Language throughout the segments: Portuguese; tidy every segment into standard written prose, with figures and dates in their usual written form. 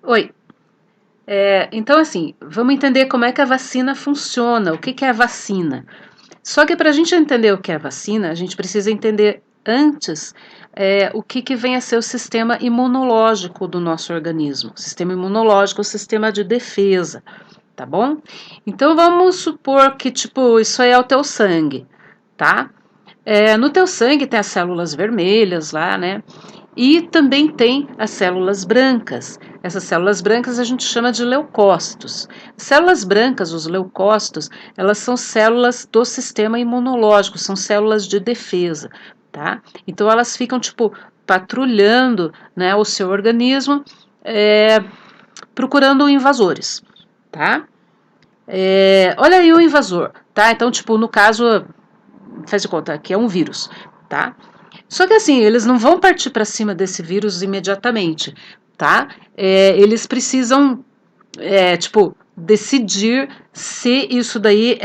Oi. Então, assim, vamos entender como é que a vacina funciona, o que que é a vacina. Só que para a gente entender o que é a vacina, a gente precisa entender antes o que que vem a ser o sistema imunológico do nosso organismo. O sistema imunológico é o sistema de defesa, tá bom? Então vamos supor que, tipo, isso aí é o teu sangue, tá? No teu sangue tem as células vermelhas lá, né? E também tem as células brancas. Essas células brancas a gente chama de leucócitos. Células brancas, os leucócitos, elas são células do sistema imunológico, são células de defesa, tá? Então elas ficam, tipo, patrulhando, né, o seu organismo, procurando invasores, tá? Olha aí o invasor, tá? Então, tipo, no caso, faz de conta que é um vírus, tá? Só que assim, eles não vão partir para cima desse vírus imediatamente, tá? Eles precisam, tipo, decidir se isso daí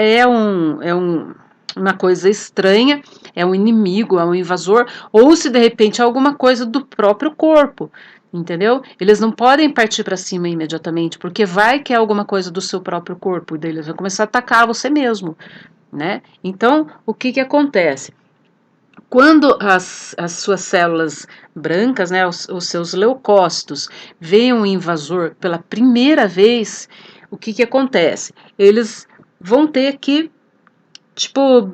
uma coisa estranha, é um inimigo, é um invasor, ou se de repente é alguma coisa do próprio corpo, entendeu? Eles não podem partir para cima imediatamente, porque vai que é alguma coisa do seu próprio corpo, e daí eles vão começar a atacar você mesmo, né? Então, o que que acontece? Quando as suas células brancas, né, os seus leucócitos, veem um invasor pela primeira vez, o que que acontece? Eles vão ter que, tipo,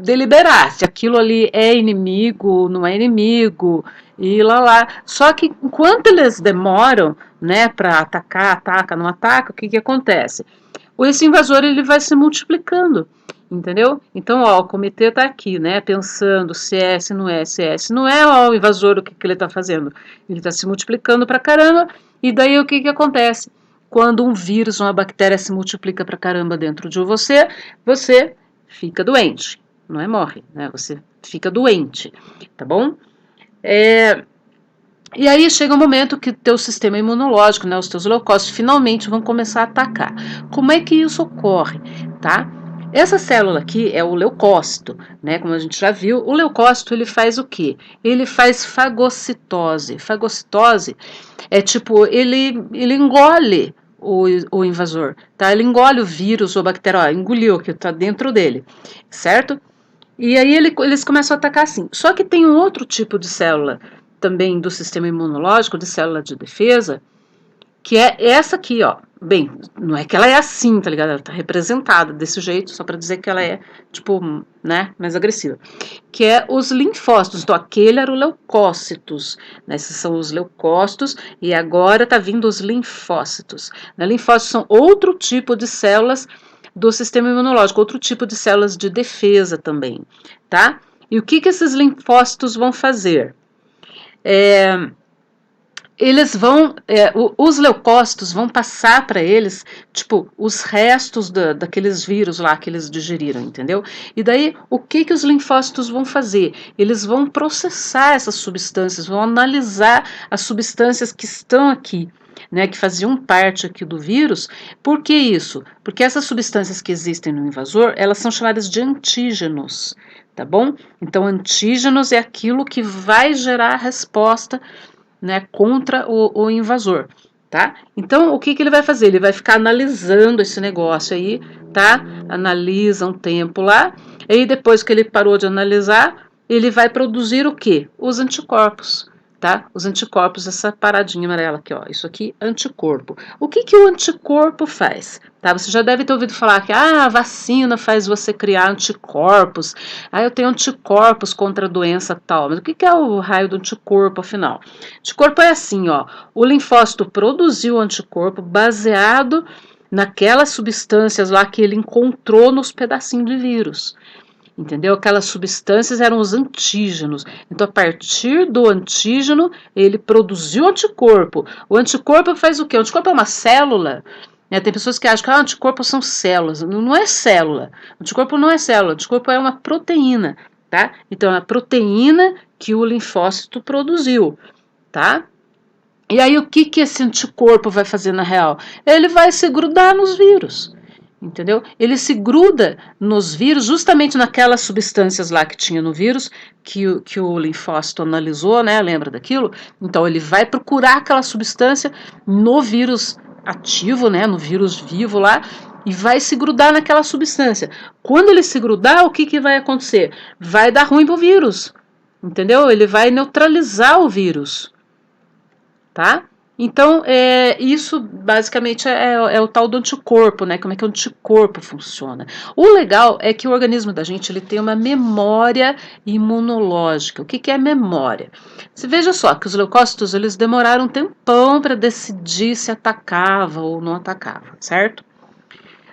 deliberar se aquilo ali é inimigo, não é inimigo, e lá. Só que enquanto eles demoram, né, para atacar, ataca, não ataca, o que que acontece? Esse invasor ele vai se multiplicando, entendeu? Então, ó, o comitê está aqui, né, pensando se é, se não é, se é, se não é, ó, o invasor, o que, que ele está fazendo? Ele está se multiplicando pra caramba, e daí o que, que acontece? Quando um vírus, uma bactéria se multiplica pra caramba dentro de você, você fica doente, não é morre, né? Você fica doente, tá bom? E aí chega um momento que teu sistema imunológico, né, os teus leucócitos, finalmente vão começar a atacar. Como é que isso ocorre, tá? Essa célula aqui é o leucócito, né? Como a gente já viu, o leucócito ele faz o quê? Ele faz fagocitose. Fagocitose é tipo, ele engole o invasor, tá? Ele engole o vírus ou bactéria, ó, engoliu o que está dentro dele, certo? E aí eles começam a atacar assim. Só que tem um outro tipo de célula também do sistema imunológico, de célula de defesa, que é essa aqui, ó. Bem, não é que ela é assim, tá ligado? Ela tá representada desse jeito, só para dizer que ela é, tipo, né, mais agressiva. Que é os linfócitos. Então, aquele era o leucócitos, né? Esses são os leucócitos, e agora tá vindo os linfócitos. Né? Linfócitos são outro tipo de células do sistema imunológico, outro tipo de células de defesa também, tá? E o que esses linfócitos vão fazer? Eles vão, os leucócitos vão passar para eles, tipo, os restos daqueles vírus lá que eles digeriram, entendeu? E daí, o que os linfócitos vão fazer? Eles vão processar essas substâncias, vão analisar as substâncias que estão aqui, né, que faziam parte aqui do vírus. Por que isso? Porque essas substâncias que existem no invasor, elas são chamadas de antígenos, tá bom? Então, antígenos é aquilo que vai gerar a resposta, né, contra o invasor, tá? Então, o que, que ele vai fazer? Ele vai ficar analisando esse negócio aí, tá? Analisa um tempo lá, e depois que ele parou de analisar, ele vai produzir o quê? Os anticorpos, tá? Os anticorpos, essa paradinha amarela aqui, ó, isso aqui, anticorpo. O que que o anticorpo faz? Tá? Você já deve ter ouvido falar que a vacina faz você criar anticorpos. Eu tenho anticorpos contra a doença tal. Mas o que que é o raio do anticorpo, afinal? Anticorpo é assim, ó. O linfócito produziu o anticorpo baseado naquelas substâncias lá que ele encontrou nos pedacinhos de vírus. Entendeu? Aquelas substâncias eram os antígenos. Então, a partir do antígeno, ele produziu o anticorpo. O anticorpo faz o quê? O anticorpo é uma célula. Né? Tem pessoas que acham que anticorpos são células. Não é célula. O anticorpo não é célula. O anticorpo é uma proteína. Tá? Então, é a proteína que o linfócito produziu. Tá? E aí, o que esse anticorpo vai fazer na real? Ele vai se grudar nos vírus. entendeu? Ele se gruda nos vírus, justamente naquelas substâncias lá que tinha no vírus, que o linfócito analisou, né? Lembra daquilo? Então ele vai procurar aquela substância no vírus ativo, né? No vírus vivo lá, e vai se grudar naquela substância. Quando ele se grudar, o que vai acontecer? Vai dar ruim pro vírus, entendeu? Ele vai neutralizar o vírus, tá? Então, isso basicamente é o tal do anticorpo, né? Como é que o anticorpo funciona. O legal é que o organismo da gente ele tem uma memória imunológica. O que é memória? Você veja só que os leucócitos eles demoraram um tempão para decidir se atacava ou não atacava, certo?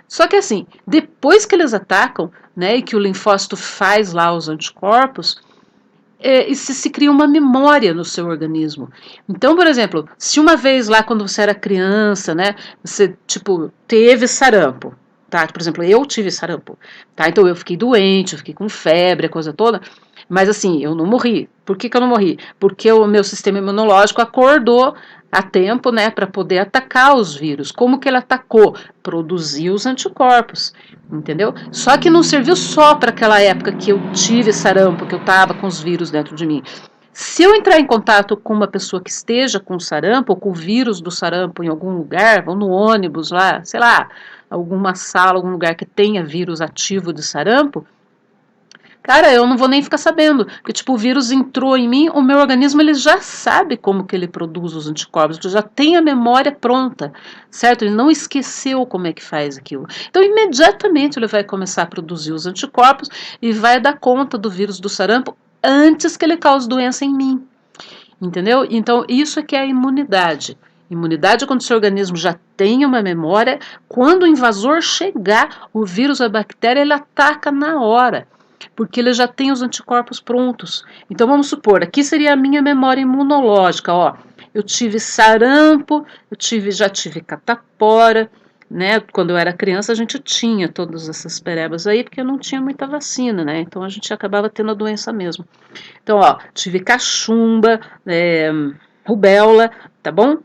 Só que assim, depois que eles atacam, né, e que o linfócito faz lá os anticorpos, e se cria uma memória no seu organismo. Então, por exemplo, se uma vez lá quando você era criança, né, você tipo teve sarampo, tá? Por exemplo, eu tive sarampo, tá? Então eu fiquei doente, eu fiquei com febre, a coisa toda, mas assim, eu não morri. Por que eu não morri? Porque o meu sistema imunológico acordou a tempo, né, para poder atacar os vírus. Como que ele atacou? Produziu os anticorpos, entendeu? Só que não serviu só para aquela época que eu tive sarampo, que eu estava com os vírus dentro de mim. Se eu entrar em contato com uma pessoa que esteja com sarampo, ou com o vírus do sarampo em algum lugar, ou no ônibus lá, sei lá, alguma sala, algum lugar que tenha vírus ativo de sarampo, cara, eu não vou nem ficar sabendo, porque tipo, o vírus entrou em mim, o meu organismo ele já sabe como que ele produz os anticorpos, já tem a memória pronta, certo? Ele não esqueceu como é que faz aquilo. Então, imediatamente ele vai começar a produzir os anticorpos e vai dar conta do vírus do sarampo antes que ele cause doença em mim, entendeu? Então, isso é que é a imunidade. Imunidade é quando o seu organismo já tem uma memória, quando o invasor chegar, o vírus ou a bactéria, ele ataca na hora, porque ele já tem os anticorpos prontos. Então vamos supor, aqui seria a minha memória imunológica, ó. Eu tive sarampo, já tive catapora, né? Quando eu era criança a gente tinha todas essas perebas aí, porque não tinha muita vacina, né? Então a gente acabava tendo a doença mesmo. Então, ó, tive cachumba, rubéola, tá bom?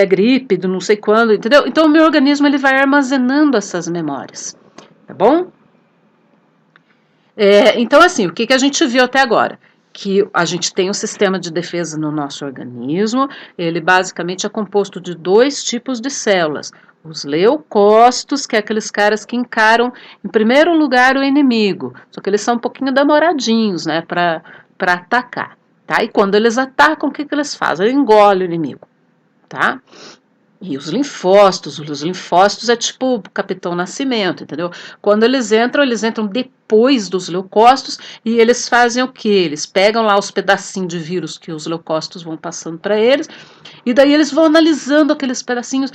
Gripe do não sei quando, entendeu? Então o meu organismo ele vai armazenando essas memórias, tá bom? Então, assim, o que a gente viu até agora? Que a gente tem um sistema de defesa no nosso organismo, ele basicamente é composto de dois tipos de células. Os leucócitos, que é aqueles caras que encaram em primeiro lugar o inimigo, só que eles são um pouquinho demoradinhos, né, para atacar, tá? E quando eles atacam, o que eles fazem? Eles engolem o inimigo, tá? E os linfócitos é tipo o Capitão Nascimento, entendeu? Quando eles entram depois dos leucócitos e eles fazem o quê? Eles pegam lá os pedacinhos de vírus que os leucócitos vão passando para eles e daí eles vão analisando aqueles pedacinhos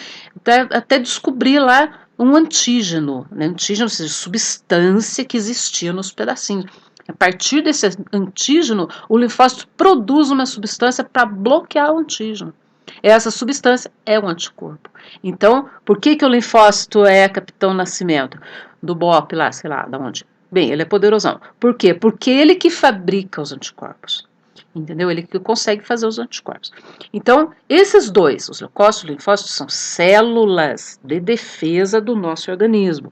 até descobrir lá um antígeno, né? Antígeno, ou seja, substância que existia nos pedacinhos. A partir desse antígeno, o linfócito produz uma substância para bloquear o antígeno. Essa substância é um anticorpo. Então, por que o linfócito é Capitão Nascimento? Do BOP lá, sei lá, da onde? Bem, ele é poderosão. Por quê? Porque ele que fabrica os anticorpos. Entendeu? Ele que consegue fazer os anticorpos. Então, esses dois, os leucócitos e os linfócitos, são células de defesa do nosso organismo.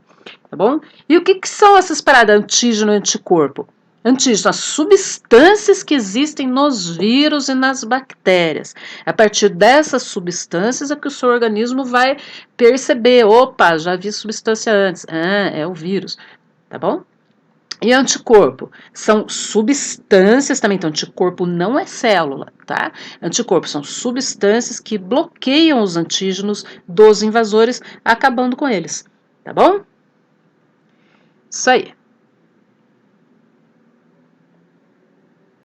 Tá bom? E o que são essas paradas antígeno e anticorpo? Antígeno, as substâncias que existem nos vírus e nas bactérias. A partir dessas substâncias é que o seu organismo vai perceber, opa, já vi substância antes. Ah, é o vírus, tá bom? E anticorpo são substâncias também, então anticorpo não é célula, tá? Anticorpos são substâncias que bloqueiam os antígenos dos invasores, acabando com eles, tá bom? Isso aí.